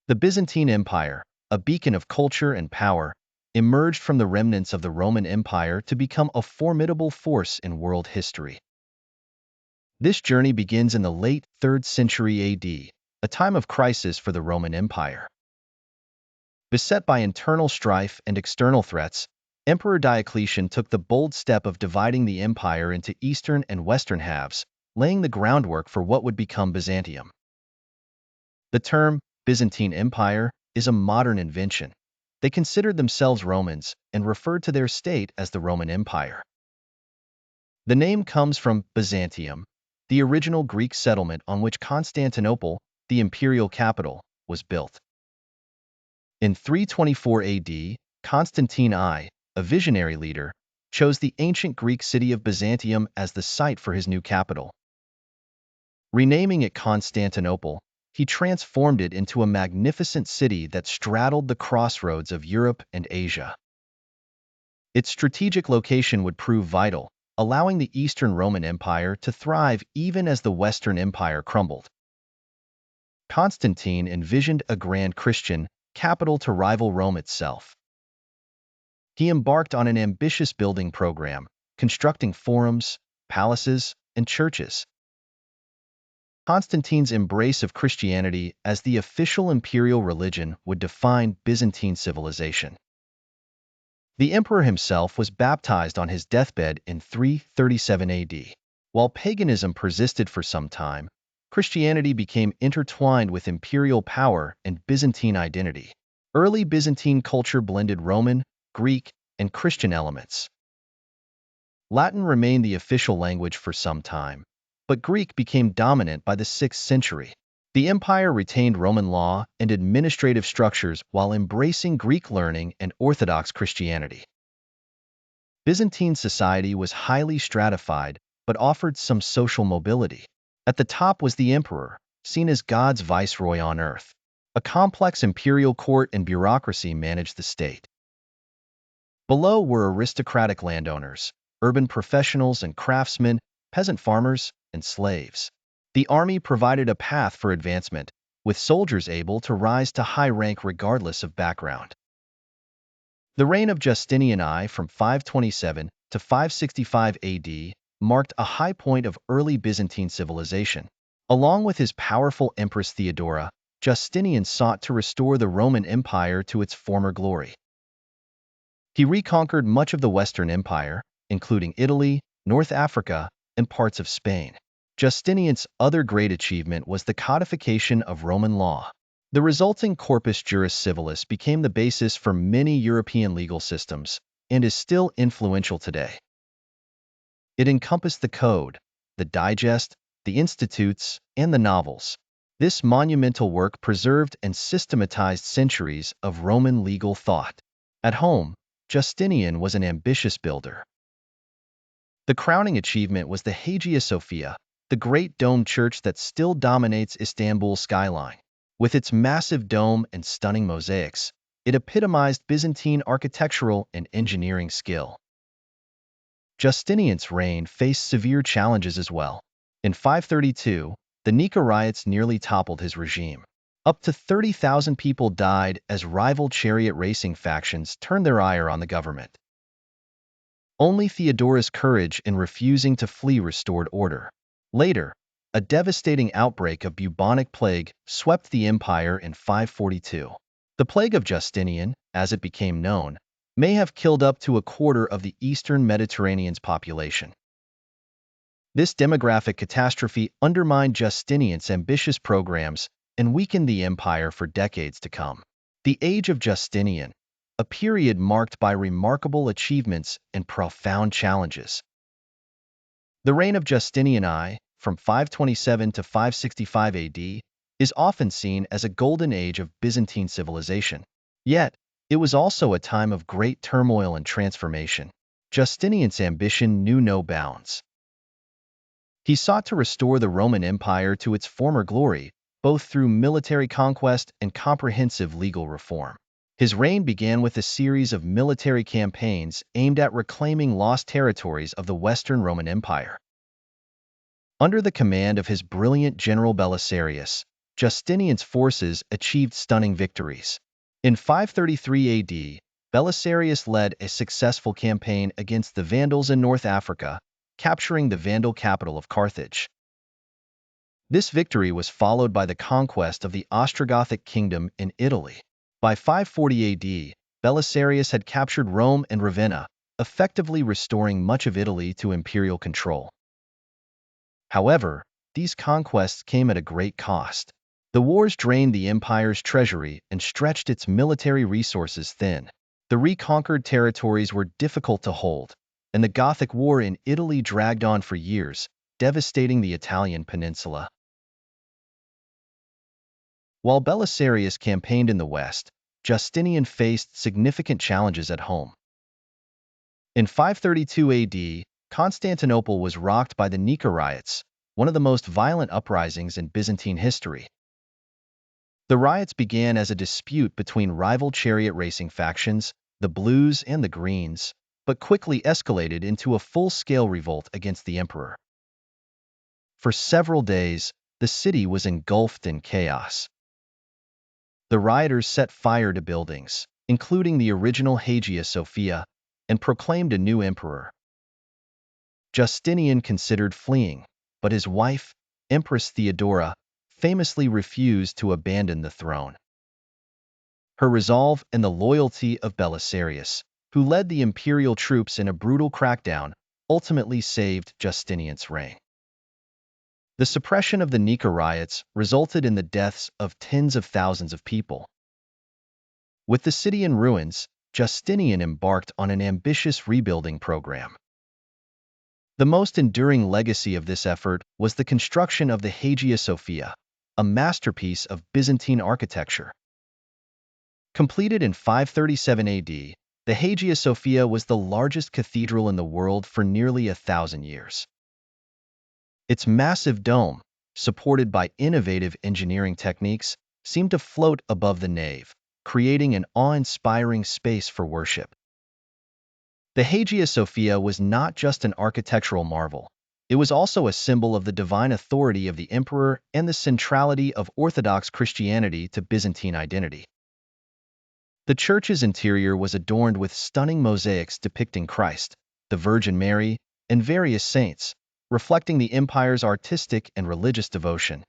The Byzantine Empire, a beacon of culture and power, emerged from the remnants of the Roman Empire to become a formidable force in world history. This journey begins in the late 3rd century AD, a time of crisis for the Roman Empire. Beset by internal strife and external threats, Emperor Diocletian took the bold step of dividing the empire into eastern and western halves, laying the groundwork for what would become Byzantium. The term Byzantine Empire is a modern invention. They considered themselves Romans and referred to their state as the Roman Empire. The name comes from Byzantium, the original Greek settlement on which Constantinople, the imperial capital, was built. In 324 AD, Constantine I, a visionary leader, chose the ancient Greek city of Byzantium as the site for his new capital. Renaming it Constantinople, he transformed it into a magnificent city that straddled the crossroads of Europe and Asia. Its strategic location would prove vital, allowing the Eastern Roman Empire to thrive even as the Western Empire crumbled. Constantine envisioned a grand Christian capital to rival Rome itself. He embarked on an ambitious building program, constructing forums, palaces, and churches. Constantine's embrace of Christianity as the official imperial religion would define Byzantine civilization. The emperor himself was baptized on his deathbed in 337 AD. While paganism persisted for some time, Christianity became intertwined with imperial power and Byzantine identity. Early Byzantine culture blended Roman, Greek, and Christian elements. Latin remained the official language for some time, but Greek became dominant by the 6th century. The empire retained Roman law and administrative structures while embracing Greek learning and Orthodox Christianity. Byzantine society was highly stratified but offered some social mobility. At the top was the emperor, seen as God's viceroy on earth. A complex imperial court and bureaucracy managed the state. Below were aristocratic landowners, urban professionals and craftsmen, peasant farmers, and slaves. The army provided a path for advancement, with soldiers able to rise to high rank regardless of background. The reign of Justinian I from 527 to 565 AD marked a high point of early Byzantine civilization. Along with his powerful Empress Theodora, Justinian sought to restore the Roman Empire to its former glory. He reconquered much of the Western Empire, including Italy, North Africa, and parts of Spain. Justinian's other great achievement was the codification of Roman law. The resulting corpus juris civilis became the basis for many European legal systems and is still influential today. It encompassed the code, the digest, the institutes, and the novels. This monumental work preserved and systematized centuries of Roman legal thought. At home, Justinian was an ambitious builder. The crowning achievement was the Hagia Sophia, the great domed church that still dominates Istanbul's skyline. With its massive dome and stunning mosaics, it epitomized Byzantine architectural and engineering skill. Justinian's reign faced severe challenges as well. In 532, the Nika riots nearly toppled his regime. Up to 30,000 people died as rival chariot racing factions turned their ire on the government. Only Theodora's courage in refusing to flee restored order. Later, a devastating outbreak of bubonic plague swept the empire in 542. The Plague of Justinian, as it became known, may have killed up to a quarter of the eastern Mediterranean's population. This demographic catastrophe undermined Justinian's ambitious programs and weakened the empire for decades to come. The Age of Justinian, a period marked by remarkable achievements and profound challenges. The reign of Justinian I, from 527 to 565 AD, is often seen as a golden age of Byzantine civilization. Yet, it was also a time of great turmoil and transformation. Justinian's ambition knew no bounds. He sought to restore the Roman Empire to its former glory, both through military conquest and comprehensive legal reform. His reign began with a series of military campaigns aimed at reclaiming lost territories of the Western Roman Empire. Under the command of his brilliant general Belisarius, Justinian's forces achieved stunning victories. In 533 AD, Belisarius led a successful campaign against the Vandals in North Africa, capturing the Vandal capital of Carthage. This victory was followed by the conquest of the Ostrogothic kingdom in Italy. By 540 AD, Belisarius had captured Rome and Ravenna, effectively restoring much of Italy to imperial control. However, these conquests came at a great cost. The wars drained the empire's treasury and stretched its military resources thin. The reconquered territories were difficult to hold, and the Gothic War in Italy dragged on for years, devastating the Italian peninsula. While Belisarius campaigned in the west, Justinian faced significant challenges at home. In 532 AD, Constantinople was rocked by the Nika riots, one of the most violent uprisings in Byzantine history. The riots began as a dispute between rival chariot racing factions, the Blues and the Greens, but quickly escalated into a full-scale revolt against the emperor. For several days, the city was engulfed in chaos. The rioters set fire to buildings, including the original Hagia Sophia, and proclaimed a new emperor. Justinian considered fleeing, but his wife, Empress Theodora, famously refused to abandon the throne. Her resolve and the loyalty of Belisarius, who led the imperial troops in a brutal crackdown, ultimately saved Justinian's reign. The suppression of the Nika riots resulted in the deaths of tens of thousands of people. With the city in ruins, Justinian embarked on an ambitious rebuilding program. The most enduring legacy of this effort was the construction of the Hagia Sophia, a masterpiece of Byzantine architecture. Completed in 537 AD, the Hagia Sophia was the largest cathedral in the world for nearly 1,000 years. Its massive dome, supported by innovative engineering techniques, seemed to float above the nave, creating an awe-inspiring space for worship. The Hagia Sophia was not just an architectural marvel. It was also a symbol of the divine authority of the emperor and the centrality of Orthodox Christianity to Byzantine identity. The church's interior was adorned with stunning mosaics depicting Christ, the Virgin Mary, and various saints, reflecting the empire's artistic and religious devotion.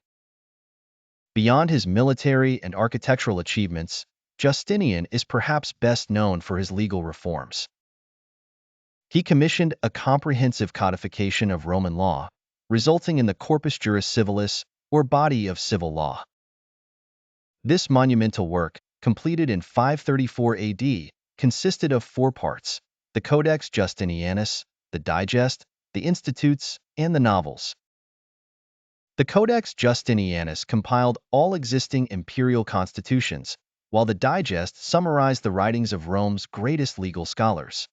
Beyond his military and architectural achievements, Justinian is perhaps best known for his legal reforms. He commissioned a comprehensive codification of Roman law, resulting in the Corpus Juris Civilis, or body of civil law. This monumental work, completed in 534 AD, consisted of 4 parts: the Codex Justinianus, the Digest, the Institutes, and the Novels. The Codex Justinianus compiled all existing imperial constitutions, while the Digest summarized the writings of Rome's greatest legal scholars.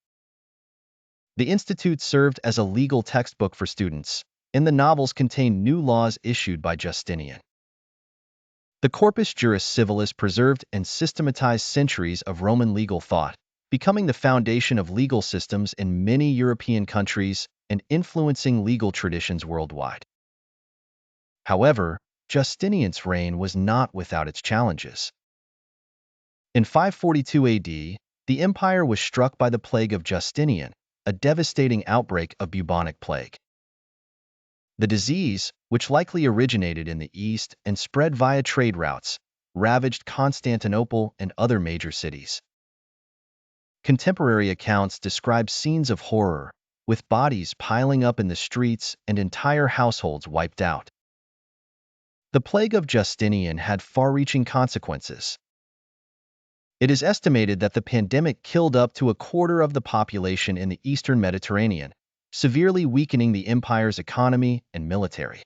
The Institutes served as a legal textbook for students, and the Novels contained new laws issued by Justinian. The Corpus Juris Civilis preserved and systematized centuries of Roman legal thought, becoming the foundation of legal systems in many European countries and influencing legal traditions worldwide. However, Justinian's reign was not without its challenges. In 542 AD, the empire was struck by the plague of Justinian, a devastating outbreak of bubonic plague. The disease, which likely originated in the east and spread via trade routes, ravaged Constantinople and other major cities. Contemporary accounts describe scenes of horror, with bodies piling up in the streets and entire households wiped out. The plague of Justinian had far-reaching consequences. It is estimated that the pandemic killed up to a quarter of the population in the eastern Mediterranean, severely weakening the empire's economy and military.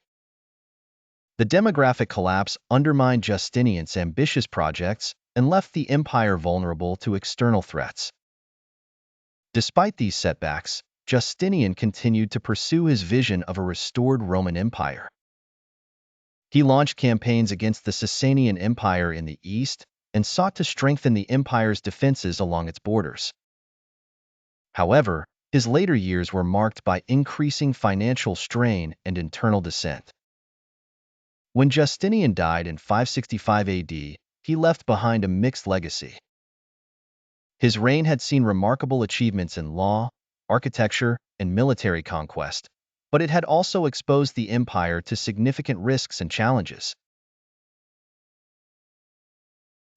The demographic collapse undermined Justinian's ambitious projects and left the empire vulnerable to external threats. Despite these setbacks, Justinian continued to pursue his vision of a restored Roman Empire. He launched campaigns against the Sasanian Empire in the east and sought to strengthen the empire's defenses along its borders. However, his later years were marked by increasing financial strain and internal dissent. When Justinian died in 565 AD, he left behind a mixed legacy. His reign had seen remarkable achievements in law, architecture, and military conquest, but it had also exposed the empire to significant risks and challenges.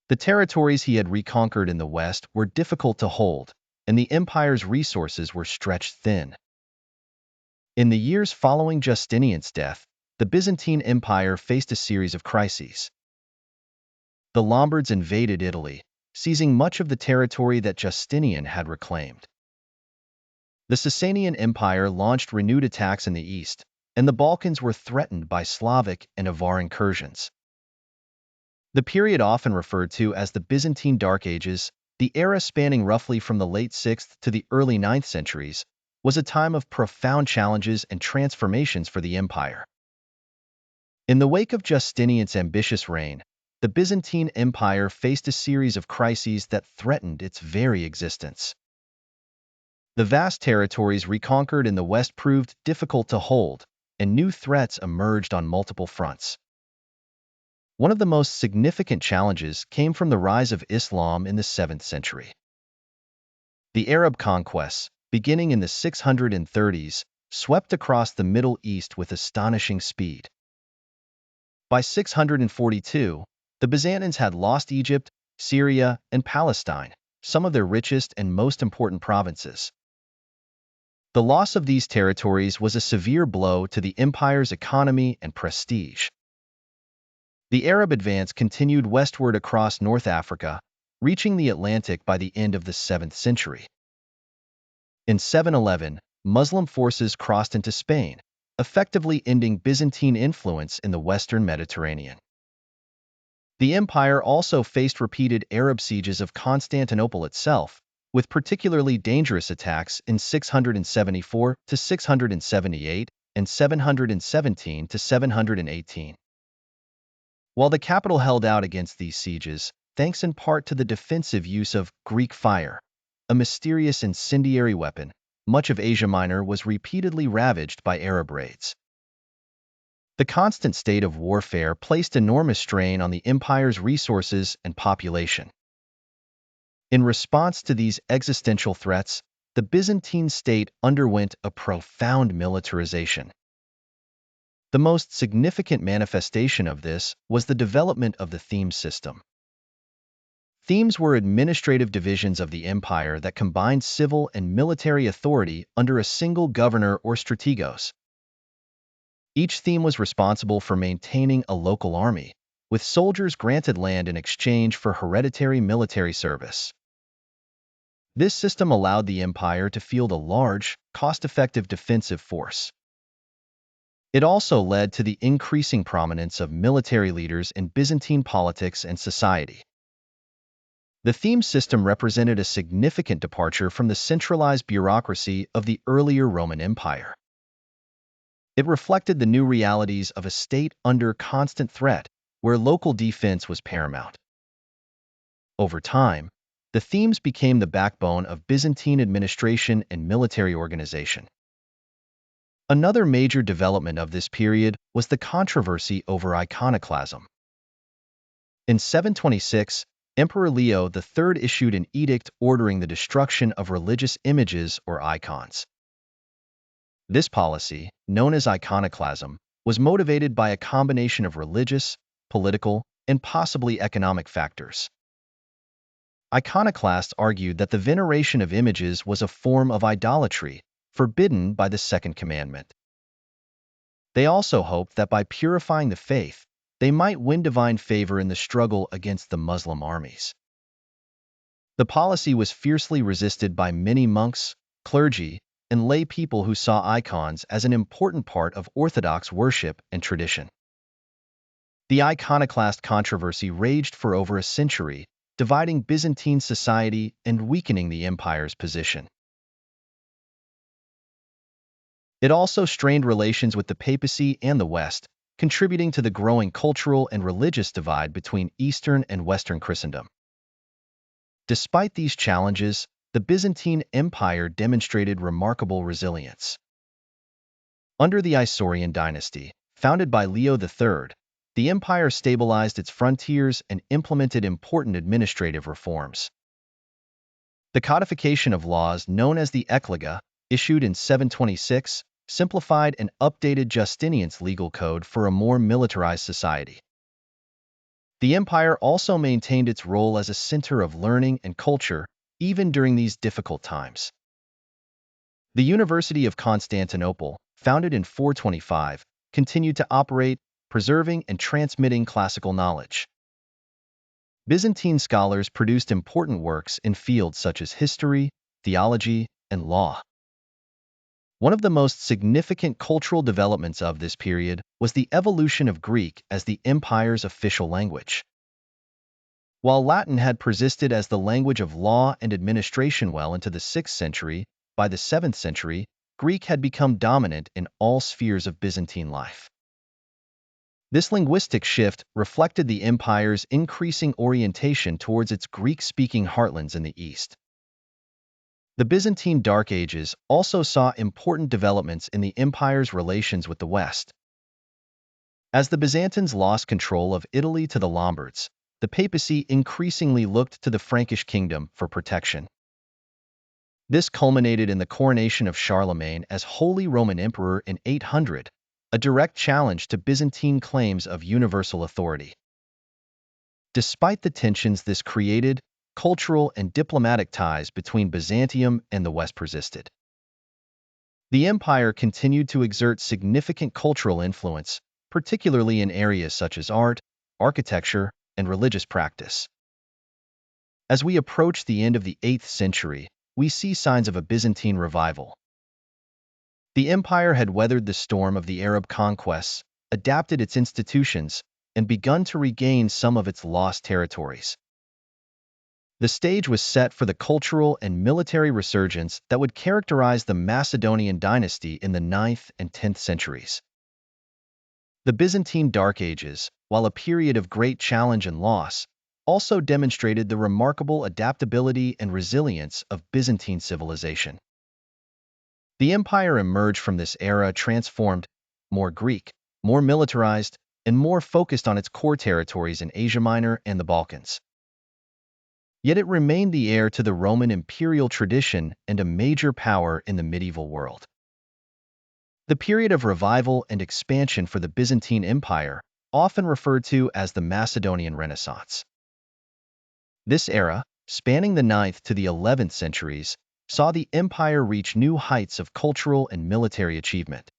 The territories he had reconquered in the west were difficult to hold, and the empire's resources were stretched thin. In the years following Justinian's death, the Byzantine Empire faced a series of crises. The Lombards invaded Italy, seizing much of the territory that Justinian had reclaimed. The Sasanian Empire launched renewed attacks in the east, and the Balkans were threatened by Slavic and Avar incursions. The period often referred to as the Byzantine Dark Ages, the era spanning roughly from the late 6th to the early 9th centuries, was a time of profound challenges and transformations for the empire. In the wake of Justinian's ambitious reign, the Byzantine Empire faced a series of crises that threatened its very existence. The vast territories reconquered in the west proved difficult to hold, and new threats emerged on multiple fronts. One of the most significant challenges came from the rise of Islam in the 7th century. The Arab conquests, beginning in the 630s, swept across the Middle East with astonishing speed. By 642, the Byzantines had lost Egypt, Syria, and Palestine, some of their richest and most important provinces. The loss of these territories was a severe blow to the empire's economy and prestige. The Arab advance continued westward across North Africa, reaching the Atlantic by the end of the 7th century. In 711, Muslim forces crossed into Spain, effectively ending Byzantine influence in the western Mediterranean. The empire also faced repeated Arab sieges of Constantinople itself, with particularly dangerous attacks in 674 to 678 and 717 to 718. While the capital held out against these sieges, thanks in part to the defensive use of Greek fire, a mysterious incendiary weapon, much of Asia Minor was repeatedly ravaged by Arab raids. The constant state of warfare placed enormous strain on the empire's resources and population. In response to these existential threats, the Byzantine state underwent a profound militarization. The most significant manifestation of this was the development of the theme system. Themes were administrative divisions of the empire that combined civil and military authority under a single governor or strategos. Each theme was responsible for maintaining a local army, with soldiers granted land in exchange for hereditary military service. This system allowed the empire to field a large, cost-effective defensive force. It also led to the increasing prominence of military leaders in Byzantine politics and society. The theme system represented a significant departure from the centralized bureaucracy of the earlier Roman Empire. It reflected the new realities of a state under constant threat, where local defense was paramount. Over time, the themes became the backbone of Byzantine administration and military organization. Another major development of this period was the controversy over iconoclasm. In 726, Emperor Leo III issued an edict ordering the destruction of religious images or icons. This policy, known as iconoclasm, was motivated by a combination of religious, political, and possibly economic factors. Iconoclasts argued that the veneration of images was a form of idolatry, forbidden by the Second Commandment. They also hoped that by purifying the faith, they might win divine favor in the struggle against the Muslim armies. The policy was fiercely resisted by many monks, clergy, and lay people who saw icons as an important part of Orthodox worship and tradition. The iconoclast controversy raged for over a century, dividing Byzantine society and weakening the empire's position. It also strained relations with the papacy and the West, contributing to the growing cultural and religious divide between Eastern and Western Christendom. Despite these challenges, the Byzantine Empire demonstrated remarkable resilience. Under the Isaurian dynasty, founded by Leo III, the empire stabilized its frontiers and implemented important administrative reforms. The codification of laws known as the Ecloga, issued in 726, simplified and updated Justinian's legal code for a more militarized society. The empire also maintained its role as a center of learning and culture, even during these difficult times. The University of Constantinople, founded in 425, continued to operate, preserving and transmitting classical knowledge. Byzantine scholars produced important works in fields such as history, theology, and law. One of the most significant cultural developments of this period was the evolution of Greek as the empire's official language. While Latin had persisted as the language of law and administration well into the 6th century, by the 7th century, Greek had become dominant in all spheres of Byzantine life. This linguistic shift reflected the empire's increasing orientation towards its Greek-speaking heartlands in the East. The Byzantine Dark Ages also saw important developments in the empire's relations with the West. As the Byzantines lost control of Italy to the Lombards, the papacy increasingly looked to the Frankish kingdom for protection. This culminated in the coronation of Charlemagne as Holy Roman Emperor in 800, a direct challenge to Byzantine claims of universal authority. Despite the tensions this created, cultural and diplomatic ties between Byzantium and the West persisted. The empire continued to exert significant cultural influence, particularly in areas such as art, architecture, and religious practice. As we approach the end of the 8th century, we see signs of a Byzantine revival. The empire had weathered the storm of the Arab conquests, adapted its institutions, and begun to regain some of its lost territories. The stage was set for the cultural and military resurgence that would characterize the Macedonian dynasty in the 9th and 10th centuries. The Byzantine Dark Ages, while a period of great challenge and loss, also demonstrated the remarkable adaptability and resilience of Byzantine civilization. The empire emerged from this era transformed, more Greek, more militarized, and more focused on its core territories in Asia Minor and the Balkans. Yet it remained the heir to the Roman imperial tradition and a major power in the medieval world. The period of revival and expansion for the Byzantine Empire, often referred to as the Macedonian Renaissance. This era, spanning the 9th to the 11th centuries, saw the empire reach new heights of cultural and military achievement.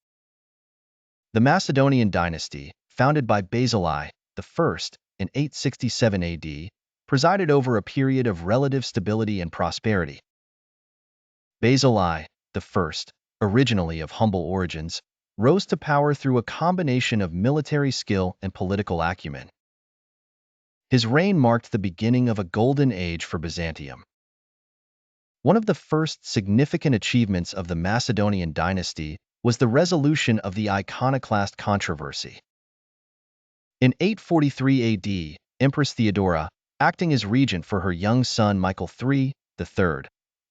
The Macedonian dynasty, founded by Basil I in 867 AD, presided over a period of relative stability and prosperity. Basil I, originally of humble origins, rose to power through a combination of military skill and political acumen. His reign marked the beginning of a golden age for Byzantium. One of the first significant achievements of the Macedonian dynasty was the resolution of the iconoclast controversy. In 843 AD, Empress Theodora, acting as regent for her young son Michael III,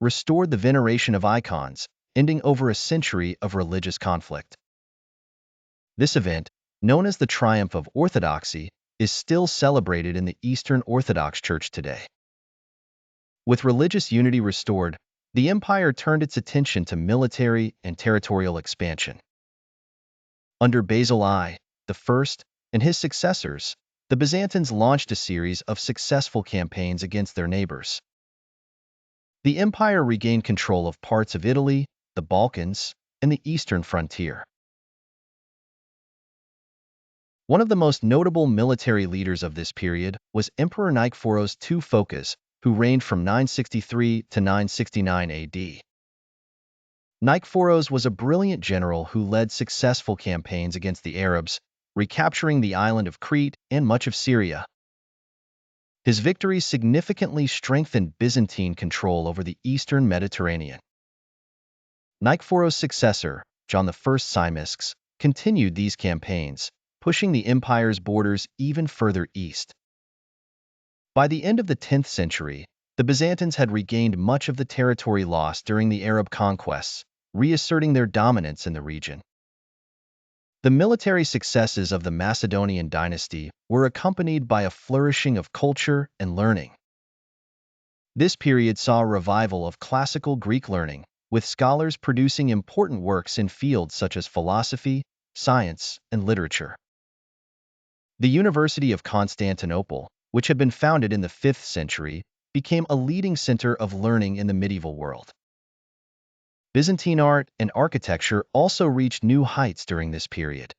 restored the veneration of icons, ending over a century of religious conflict. This event, known as the Triumph of Orthodoxy, is still celebrated in the Eastern Orthodox Church today. With religious unity restored, the empire turned its attention to military and territorial expansion. Under Basil I and his successors, the Byzantines launched a series of successful campaigns against their neighbors. The empire regained control of parts of Italy, the Balkans, and the eastern frontier. One of the most notable military leaders of this period was Emperor Nikephoros II Phocas, who reigned from 963 to 969 AD. Nikephoros was a brilliant general who led successful campaigns against the Arabs, recapturing the island of Crete and much of Syria. His victories significantly strengthened Byzantine control over the eastern Mediterranean. Nikephoros' successor, John I Tzimiskes, continued these campaigns, pushing the empire's borders even further east. By the end of the 10th century, the Byzantines had regained much of the territory lost during the Arab conquests, reasserting their dominance in the region. The military successes of the Macedonian dynasty were accompanied by a flourishing of culture and learning. This period saw a revival of classical Greek learning, with scholars producing important works in fields such as philosophy, science, and literature. The University of Constantinople, which had been founded in the 5th century, became a leading center of learning in the medieval world. Byzantine art and architecture also reached new heights during this period.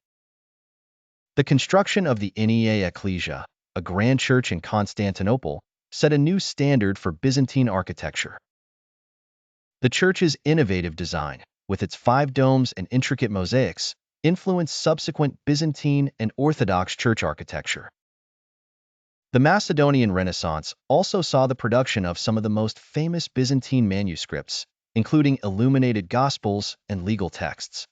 The construction of the Nea Ecclesia, a grand church in Constantinople, set a new standard for Byzantine architecture. The church's innovative design, with its 5 domes and intricate mosaics, influenced subsequent Byzantine and Orthodox church architecture. The Macedonian Renaissance also saw the production of some of the most famous Byzantine manuscripts, including illuminated Gospels and legal texts.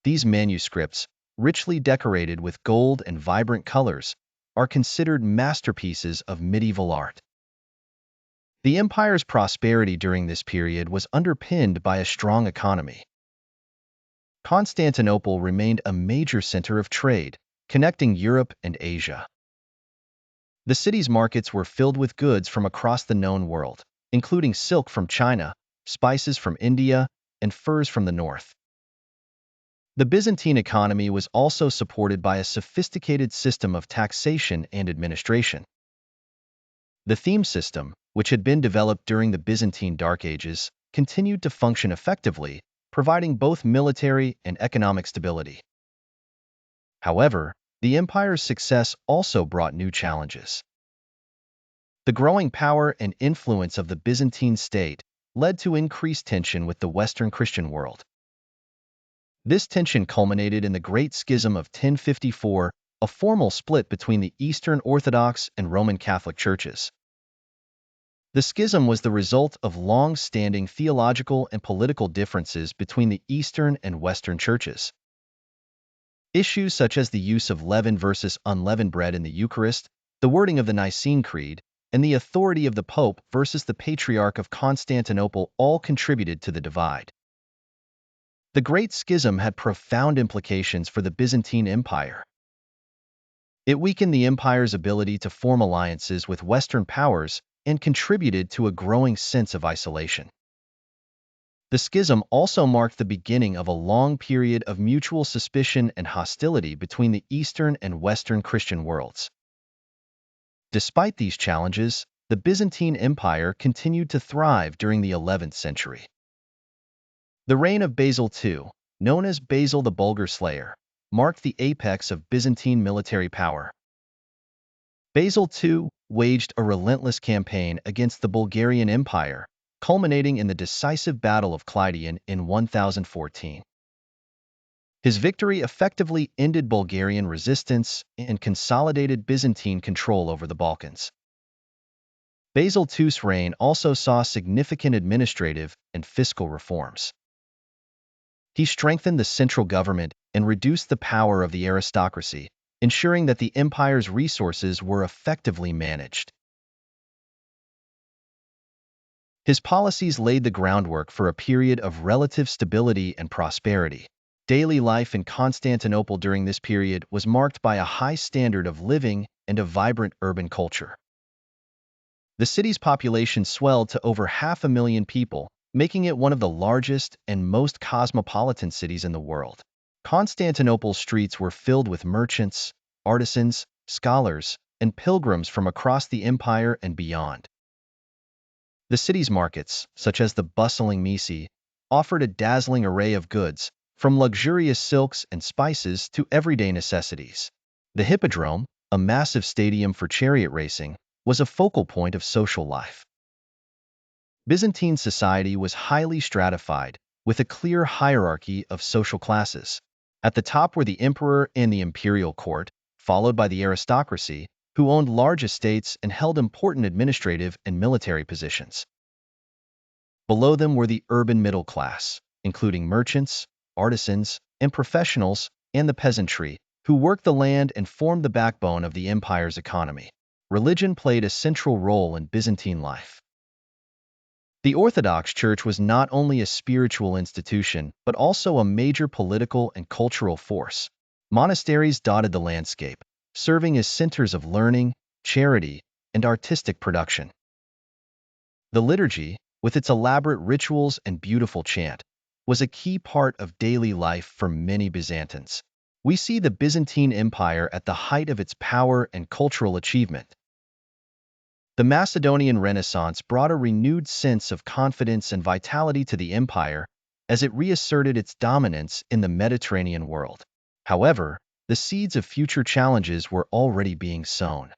These manuscripts, richly decorated with gold and vibrant colors, are considered masterpieces of medieval art. The empire's prosperity during this period was underpinned by a strong economy. Constantinople remained a major center of trade, connecting Europe and Asia. The city's markets were filled with goods from across the known world, including silk from China, spices from India, and furs from the north. The Byzantine economy was also supported by a sophisticated system of taxation and administration. The theme system, which had been developed during the Byzantine Dark Ages, continued to function effectively, providing both military and economic stability. However, the empire's success also brought new challenges. The growing power and influence of the Byzantine state led to increased tension with the Western Christian world. This tension culminated in the Great Schism of 1054, a formal split between the Eastern Orthodox and Roman Catholic churches. The schism was the result of long-standing theological and political differences between the Eastern and Western churches. Issues such as the use of leavened versus unleavened bread in the Eucharist, the wording of the Nicene Creed, and the authority of the Pope versus the Patriarch of Constantinople all contributed to the divide. The Great Schism had profound implications for the Byzantine Empire. It weakened the empire's ability to form alliances with Western powers and contributed to a growing sense of isolation. The schism also marked the beginning of a long period of mutual suspicion and hostility between the Eastern and Western Christian worlds. Despite these challenges, the Byzantine Empire continued to thrive during the 11th century. The reign of Basil II, known as Basil the Bulgar Slayer, marked the apex of Byzantine military power. Basil II waged a relentless campaign against the Bulgarian Empire, culminating in the decisive Battle of Clydian in 1014. His victory effectively ended Bulgarian resistance and consolidated Byzantine control over the Balkans. Basil II's reign also saw significant administrative and fiscal reforms. He strengthened the central government and reduced the power of the aristocracy, ensuring that the empire's resources were effectively managed. His policies laid the groundwork for a period of relative stability and prosperity. Daily life in Constantinople during this period was marked by a high standard of living and a vibrant urban culture. The city's population swelled to over 500,000 people, making it one of the largest and most cosmopolitan cities in the world. Constantinople's streets were filled with merchants, artisans, scholars, and pilgrims from across the empire and beyond. The city's markets, such as the bustling Mise, offered a dazzling array of goods, from luxurious silks and spices to everyday necessities. The Hippodrome, a massive stadium for chariot racing, was a focal point of social life. Byzantine society was highly stratified, with a clear hierarchy of social classes. At the top were the emperor and the imperial court, followed by the aristocracy, who owned large estates and held important administrative and military positions. Below them were the urban middle class, including merchants, artisans, and professionals, and the peasantry, who worked the land and formed the backbone of the empire's economy. Religion played a central role in Byzantine life. The Orthodox Church was not only a spiritual institution, but also a major political and cultural force. Monasteries dotted the landscape, serving as centers of learning, charity, and artistic production. The liturgy, with its elaborate rituals and beautiful chant, was a key part of daily life for many Byzantines. We see the Byzantine Empire at the height of its power and cultural achievement. The Macedonian Renaissance brought a renewed sense of confidence and vitality to the empire as it reasserted its dominance in the Mediterranean world. However, the seeds of future challenges were already being sown.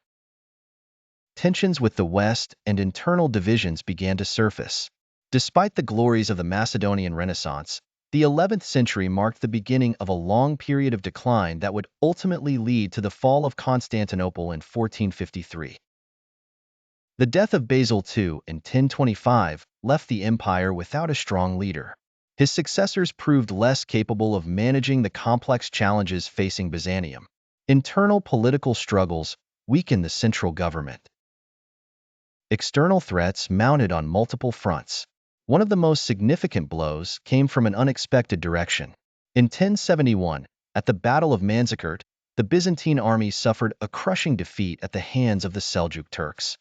Tensions with the West and internal divisions began to surface. Despite the glories of the Macedonian Renaissance, the 11th century marked the beginning of a long period of decline that would ultimately lead to the fall of Constantinople in 1453. The death of Basil II in 1025 left the empire without a strong leader. His successors proved less capable of managing the complex challenges facing Byzantium. Internal political struggles weakened the central government. External threats mounted on multiple fronts. One of the most significant blows came from an unexpected direction. In 1071, at the Battle of Manzikert, the Byzantine army suffered a crushing defeat at the hands of the Seljuk Turks.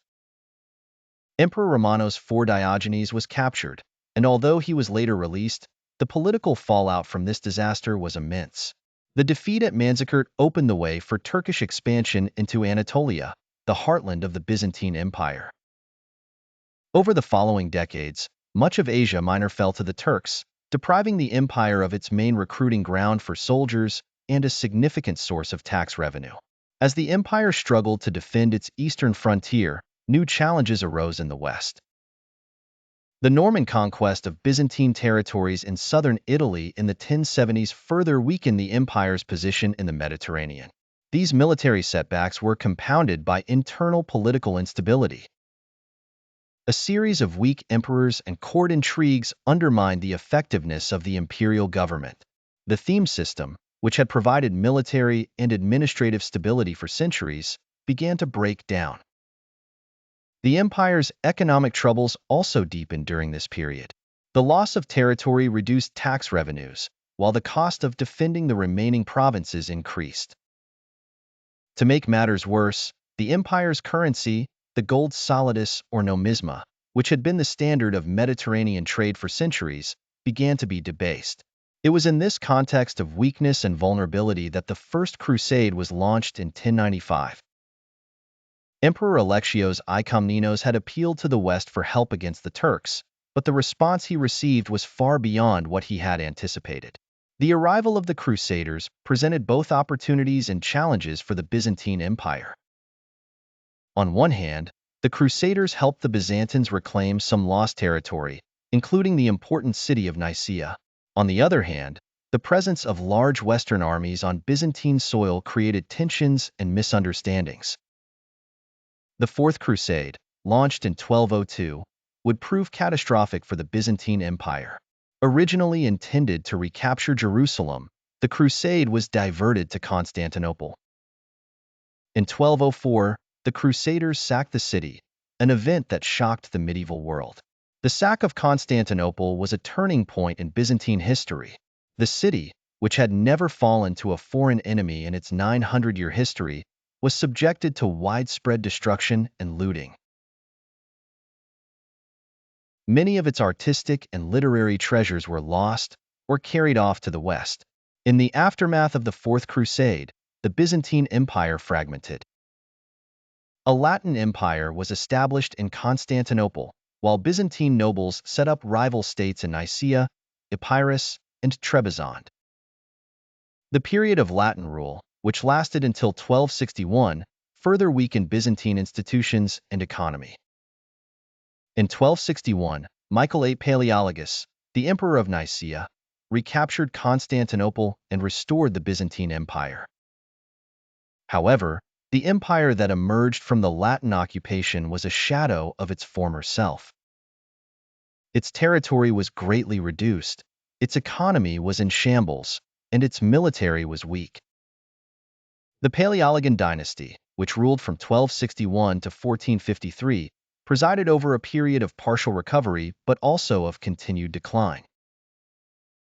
Emperor Romanos IV Diogenes was captured, and although he was later released, the political fallout from this disaster was immense. The defeat at Manzikert opened the way for Turkish expansion into Anatolia, the heartland of the Byzantine Empire. Over the following decades, much of Asia Minor fell to the Turks, depriving the empire of its main recruiting ground for soldiers and a significant source of tax revenue. As the empire struggled to defend its eastern frontier, new challenges arose in the west. The Norman conquest of Byzantine territories in southern Italy in the 1070s further weakened the empire's position in the Mediterranean. These military setbacks were compounded by internal political instability. A series of weak emperors and court intrigues undermined the effectiveness of the imperial government. The theme system, which had provided military and administrative stability for centuries, began to break down. The empire's economic troubles also deepened during this period. The loss of territory reduced tax revenues, while the cost of defending the remaining provinces increased. To make matters worse, the empire's currency, the gold solidus or nomisma, which had been the standard of Mediterranean trade for centuries, began to be debased. It was in this context of weakness and vulnerability that the First Crusade was launched in 1095. Emperor Alexios I Komnenos had appealed to the West for help against the Turks, but the response he received was far beyond what he had anticipated. The arrival of the Crusaders presented both opportunities and challenges for the Byzantine Empire. On one hand, the Crusaders helped the Byzantines reclaim some lost territory, including the important city of Nicaea. On the other hand, the presence of large Western armies on Byzantine soil created tensions and misunderstandings. The Fourth Crusade, launched in 1202, would prove catastrophic for the Byzantine Empire. Originally intended to recapture Jerusalem, the crusade was diverted to Constantinople. In 1204, the Crusaders sacked the city, an event that shocked the medieval world. The sack of Constantinople was a turning point in Byzantine history. The city, which had never fallen to a foreign enemy in its 900-year history, was subjected to widespread destruction and looting. Many of its artistic and literary treasures were lost or carried off to the west. In the aftermath of the Fourth Crusade, the Byzantine Empire fragmented. A Latin empire was established in Constantinople, while Byzantine nobles set up rival states in Nicaea, Epirus, and Trebizond. The period of Latin rule, which lasted until 1261, further weakened Byzantine institutions and economy. In 1261, Michael VIII Palaeologus, the emperor of Nicaea, recaptured Constantinople and restored the Byzantine Empire. However, the empire that emerged from the Latin occupation was a shadow of its former self. Its territory was greatly reduced, its economy was in shambles, and its military was weak. The Palaeologan dynasty, which ruled from 1261 to 1453, presided over a period of partial recovery but also of continued decline.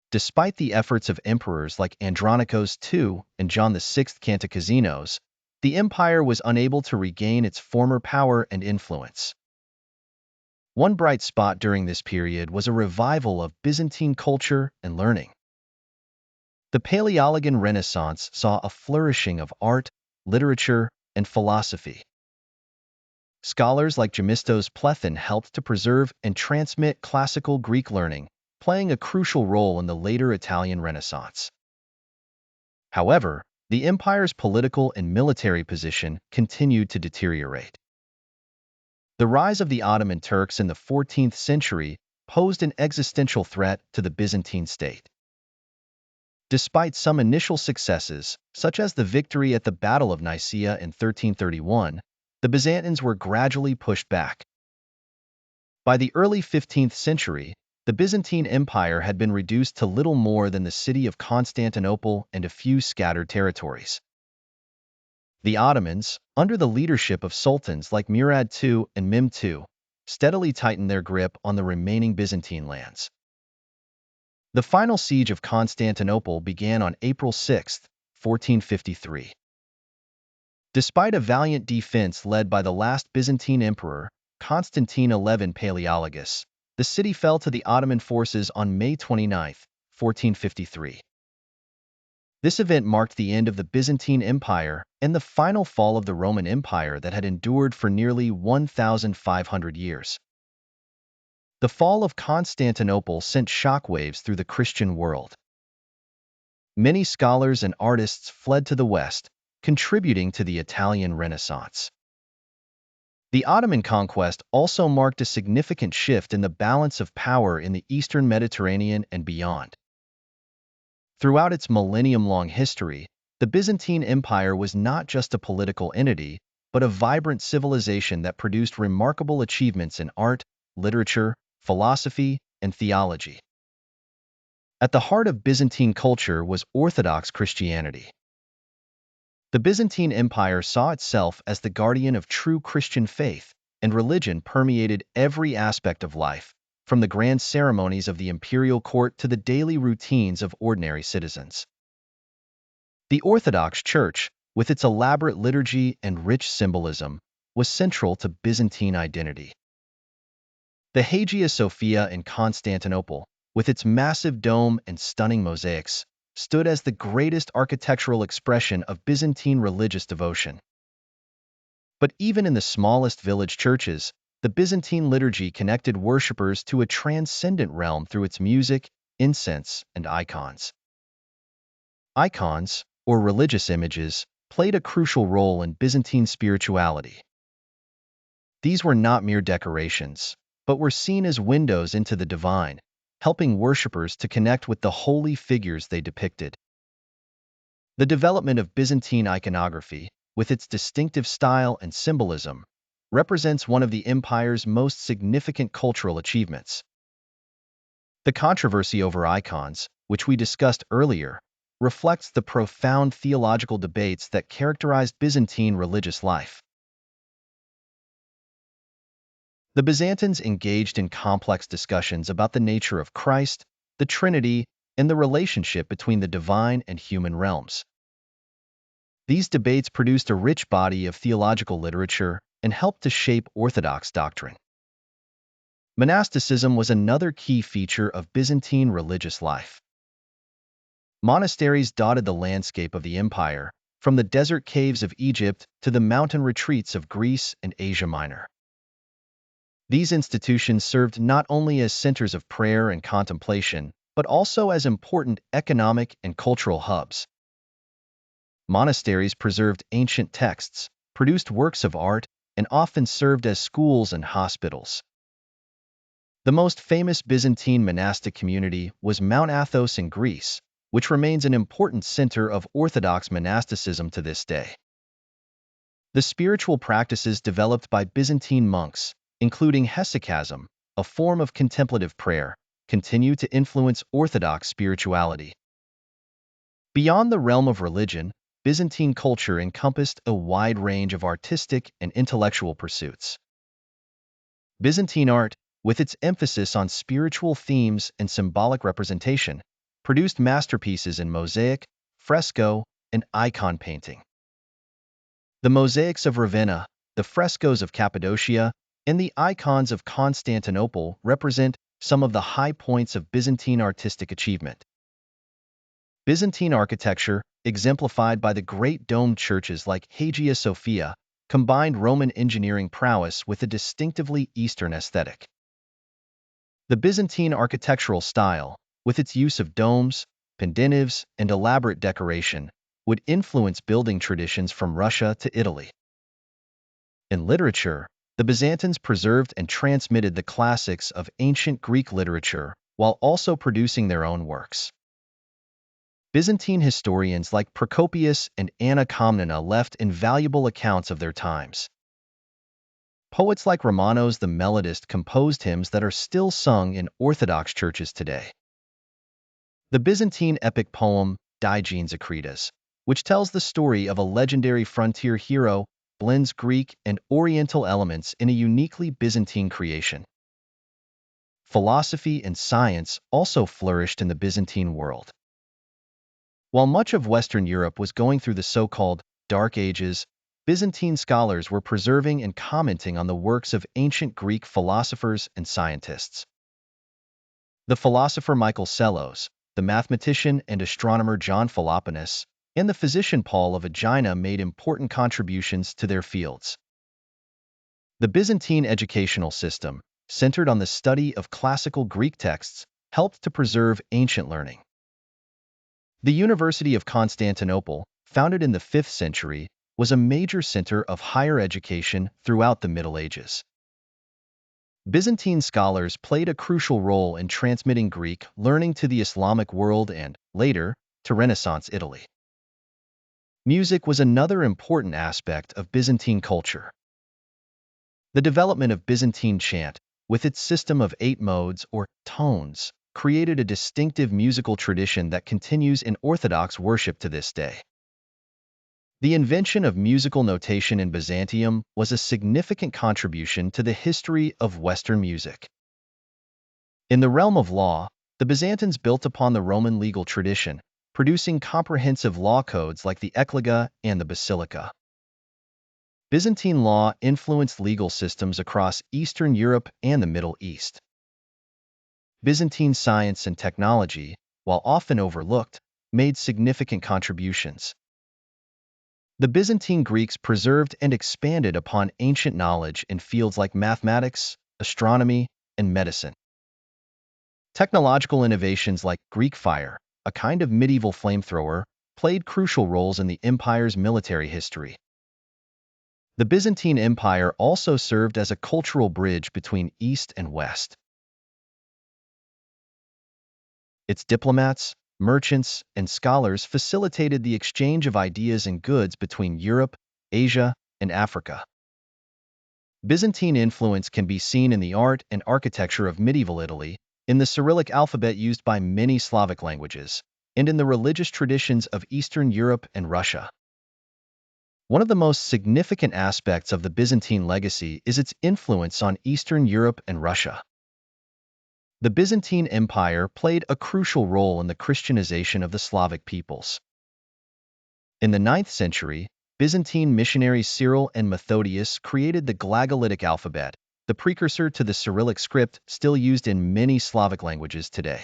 Despite the efforts of emperors like Andronicos II and John VI Cantacazinos, the empire was unable to regain its former power and influence. One bright spot during this period was a revival of Byzantine culture and learning. The Paleologan Renaissance saw a flourishing of art, literature, and philosophy. Scholars like Gemistos Plethin helped to preserve and transmit classical Greek learning, playing a crucial role in the later Italian Renaissance. However, the empire's political and military position continued to deteriorate. The rise of the Ottoman Turks in the 14th century posed an existential threat to the Byzantine state. Despite some initial successes, such as the victory at the Battle of Nicaea in 1331, the Byzantines were gradually pushed back. By the early 15th century, the Byzantine Empire had been reduced to little more than the city of Constantinople and a few scattered territories. The Ottomans, under the leadership of sultans like Murad II and Mehmed II, steadily tightened their grip on the remaining Byzantine lands. The final siege of Constantinople began on April 6, 1453. Despite a valiant defense led by the last Byzantine emperor, Constantine XI Palaeologus, the city fell to the Ottoman forces on May 29, 1453. This event marked the end of the Byzantine Empire and the final fall of the Roman Empire that had endured for nearly 1,500 years. The fall of Constantinople sent shockwaves through the Christian world. Many scholars and artists fled to the West, contributing to the Italian Renaissance. The Ottoman conquest also marked a significant shift in the balance of power in the Eastern Mediterranean and beyond. Throughout its millennium-long history, the Byzantine Empire was not just a political entity, but a vibrant civilization that produced remarkable achievements in art, literature, philosophy, and theology. At the heart of Byzantine culture was Orthodox Christianity. The Byzantine Empire saw itself as the guardian of true Christian faith, and religion permeated every aspect of life, from the grand ceremonies of the imperial court to the daily routines of ordinary citizens. The Orthodox Church, with its elaborate liturgy and rich symbolism, was central to Byzantine identity. The Hagia Sophia in Constantinople, with its massive dome and stunning mosaics, stood as the greatest architectural expression of Byzantine religious devotion. But even in the smallest village churches, the Byzantine liturgy connected worshippers to a transcendent realm through its music, incense, and icons. Icons, or religious images, played a crucial role in Byzantine spirituality. These were not mere decorations, but were seen as windows into the divine, helping worshippers to connect with the holy figures they depicted. The development of Byzantine iconography, with its distinctive style and symbolism, represents one of the empire's most significant cultural achievements. The controversy over icons, which we discussed earlier, reflects the profound theological debates that characterized Byzantine religious life. The Byzantines engaged in complex discussions about the nature of Christ, the Trinity, and the relationship between the divine and human realms. These debates produced a rich body of theological literature and helped to shape Orthodox doctrine. Monasticism was another key feature of Byzantine religious life. Monasteries dotted the landscape of the empire, from the desert caves of Egypt to the mountain retreats of Greece and Asia Minor. These institutions served not only as centers of prayer and contemplation, but also as important economic and cultural hubs. Monasteries preserved ancient texts, produced works of art, and often served as schools and hospitals. The most famous Byzantine monastic community was Mount Athos in Greece, which remains an important center of Orthodox monasticism to this day. The spiritual practices developed by Byzantine monks, including hesychasm, a form of contemplative prayer, continue to influence Orthodox spirituality. Beyond the realm of religion, Byzantine culture encompassed a wide range of artistic and intellectual pursuits. Byzantine art, with its emphasis on spiritual themes and symbolic representation, produced masterpieces in mosaic, fresco, and icon painting. The mosaics of Ravenna, the frescoes of Cappadocia, and the icons of Constantinople represent some of the high points of Byzantine artistic achievement. Byzantine architecture, exemplified by the great domed churches like Hagia Sophia, combined Roman engineering prowess with a distinctively Eastern aesthetic. The Byzantine architectural style, with its use of domes, pendentives, and elaborate decoration, would influence building traditions from Russia to Italy. In literature, the Byzantines preserved and transmitted the classics of ancient Greek literature while also producing their own works. Byzantine historians like Procopius and Anna Komnena left invaluable accounts of their times. Poets like Romanos the Melodist composed hymns that are still sung in Orthodox churches today. The Byzantine epic poem Diogenes Acritas, which tells the story of a legendary frontier hero, blends Greek and Oriental elements in a uniquely Byzantine creation. Philosophy and science also flourished in the Byzantine world. While much of Western Europe was going through the so-called Dark Ages, Byzantine scholars were preserving and commenting on the works of ancient Greek philosophers and scientists. The philosopher Michael Psellos, the mathematician and astronomer John Philoponus, and the physician Paul of Aegina made important contributions to their fields. The Byzantine educational system, centered on the study of classical Greek texts, helped to preserve ancient learning. The University of Constantinople, founded in the 5th century, was a major center of higher education throughout the Middle Ages. Byzantine scholars played a crucial role in transmitting Greek learning to the Islamic world and, later, to Renaissance Italy. Music was another important aspect of Byzantine culture. The development of Byzantine chant, with its system of 8 modes or tones, created a distinctive musical tradition that continues in Orthodox worship to this day. The invention of musical notation in Byzantium was a significant contribution to the history of Western music. In the realm of law, the Byzantines built upon the Roman legal tradition, producing comprehensive law codes like the Ecloga and the Basilica. Byzantine law influenced legal systems across Eastern Europe and the Middle East. Byzantine science and technology, while often overlooked, made significant contributions. The Byzantine Greeks preserved and expanded upon ancient knowledge in fields like mathematics, astronomy, and medicine. Technological innovations like Greek fire, a kind of medieval flamethrower, played crucial roles in the empire's military history. The Byzantine Empire also served as a cultural bridge between East and West. Its diplomats, merchants, and scholars facilitated the exchange of ideas and goods between Europe, Asia, and Africa. Byzantine influence can be seen in the art and architecture of medieval Italy, in the Cyrillic alphabet used by many Slavic languages, and in the religious traditions of Eastern Europe and Russia. One of the most significant aspects of the Byzantine legacy is its influence on Eastern Europe and Russia. The Byzantine Empire played a crucial role in the Christianization of the Slavic peoples. In the 9th century, Byzantine missionaries Cyril and Methodius created the Glagolitic alphabet, the precursor to the Cyrillic script still used in many Slavic languages today.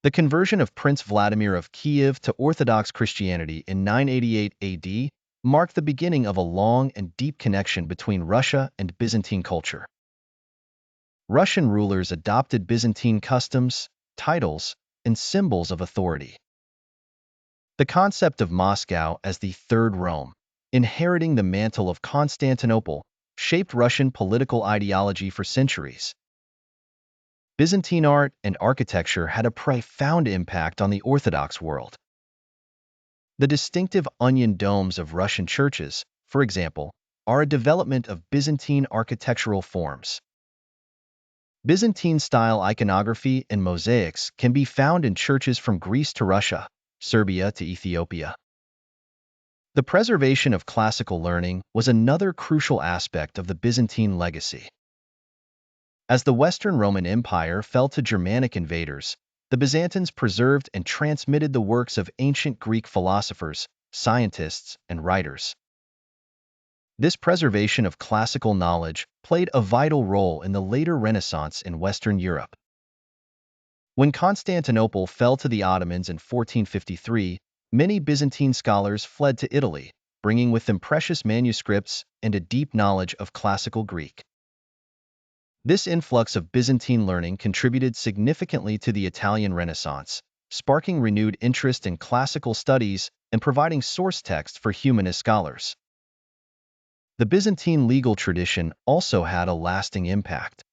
The conversion of Prince Vladimir of Kiev to Orthodox Christianity in 988 AD marked the beginning of a long and deep connection between Russia and Byzantine culture. Russian rulers adopted Byzantine customs, titles, and symbols of authority. The concept of Moscow as the Third Rome, inheriting the mantle of Constantinople, shaped Russian political ideology for centuries. Byzantine art and architecture had a profound impact on the Orthodox world. The distinctive onion domes of Russian churches, for example, are a development of Byzantine architectural forms. Byzantine-style iconography and mosaics can be found in churches from Greece to Russia, Serbia to Ethiopia. The preservation of classical learning was another crucial aspect of the Byzantine legacy. As the Western Roman Empire fell to Germanic invaders, the Byzantines preserved and transmitted the works of ancient Greek philosophers, scientists, and writers. This preservation of classical knowledge played a vital role in the later Renaissance in Western Europe. When Constantinople fell to the Ottomans in 1453, many Byzantine scholars fled to Italy, bringing with them precious manuscripts and a deep knowledge of classical Greek. This influx of Byzantine learning contributed significantly to the Italian Renaissance, sparking renewed interest in classical studies and providing source text for humanist scholars. The Byzantine legal tradition also had a lasting impact.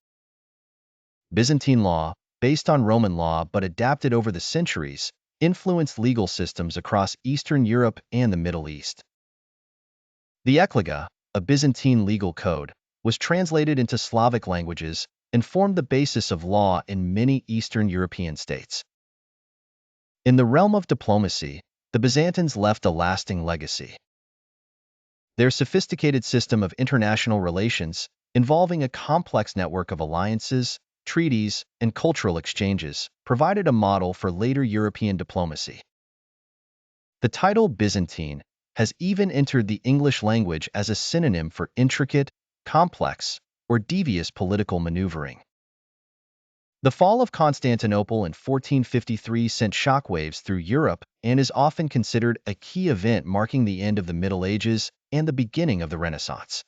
Byzantine law, based on Roman law but adapted over the centuries, influenced legal systems across Eastern Europe and the Middle East. The Ekloga, a Byzantine legal code, was translated into Slavic languages and formed the basis of law in many Eastern European states. In the realm of diplomacy, the Byzantines left a lasting legacy. Their sophisticated system of international relations, involving a complex network of alliances, treaties, and cultural exchanges, provided a model for later European diplomacy. The title Byzantine has even entered the English language as a synonym for intricate, complex, or devious political maneuvering. The fall of Constantinople in 1453 sent shockwaves through Europe and is often considered a key event marking the end of the Middle Ages and the beginning of the Renaissance.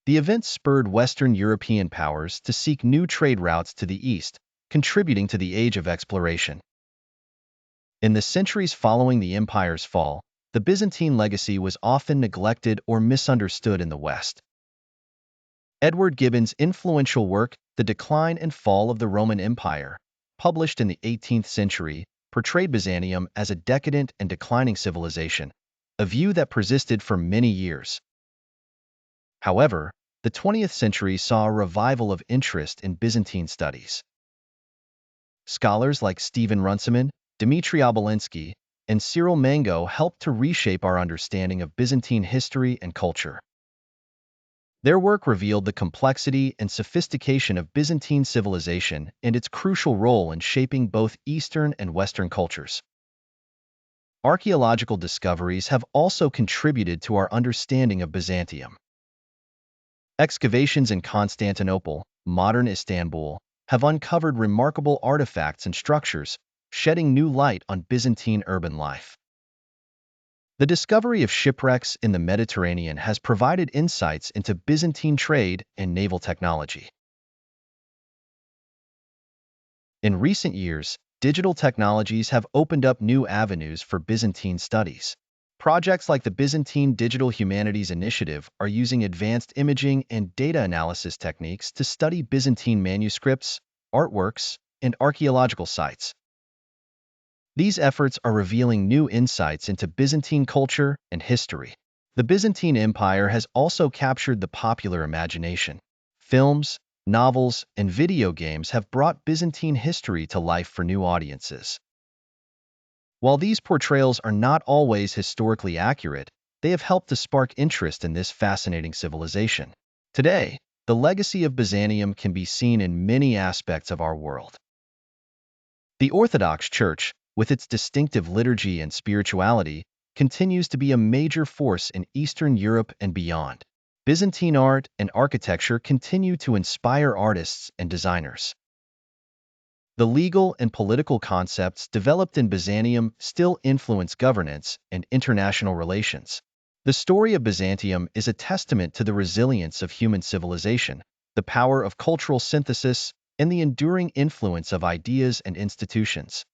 The event spurred Western European powers to seek new trade routes to the east, contributing to the Age of Exploration. In the centuries following the empire's fall, the Byzantine legacy was often neglected or misunderstood in the West. Edward Gibbon's influential work, The Decline and Fall of the Roman Empire, published in the 18th century, portrayed Byzantium as a decadent and declining civilization, a view that persisted for many years. However, the 20th century saw a revival of interest in Byzantine studies. Scholars like Stephen Runciman, Dmitry Obolensky, and Cyril Mango helped to reshape our understanding of Byzantine history and culture. Their work revealed the complexity and sophistication of Byzantine civilization and its crucial role in shaping both Eastern and Western cultures. Archaeological discoveries have also contributed to our understanding of Byzantium. Excavations in Constantinople, modern Istanbul, have uncovered remarkable artifacts and structures, shedding new light on Byzantine urban life. The discovery of shipwrecks in the Mediterranean has provided insights into Byzantine trade and naval technology. In recent years, digital technologies have opened up new avenues for Byzantine studies. Projects like the Byzantine Digital Humanities Initiative are using advanced imaging and data analysis techniques to study Byzantine manuscripts, artworks, and archaeological sites. These efforts are revealing new insights into Byzantine culture and history. The Byzantine Empire has also captured the popular imagination. Films, novels, and video games have brought Byzantine history to life for new audiences. While these portrayals are not always historically accurate, they have helped to spark interest in this fascinating civilization. Today, the legacy of Byzantium can be seen in many aspects of our world. The Orthodox Church, with its distinctive liturgy and spirituality, continues to be a major force in Eastern Europe and beyond. Byzantine art and architecture continue to inspire artists and designers. The legal and political concepts developed in Byzantium still influence governance and international relations. The story of Byzantium is a testament to the resilience of human civilization, the power of cultural synthesis, and the enduring influence of ideas and institutions.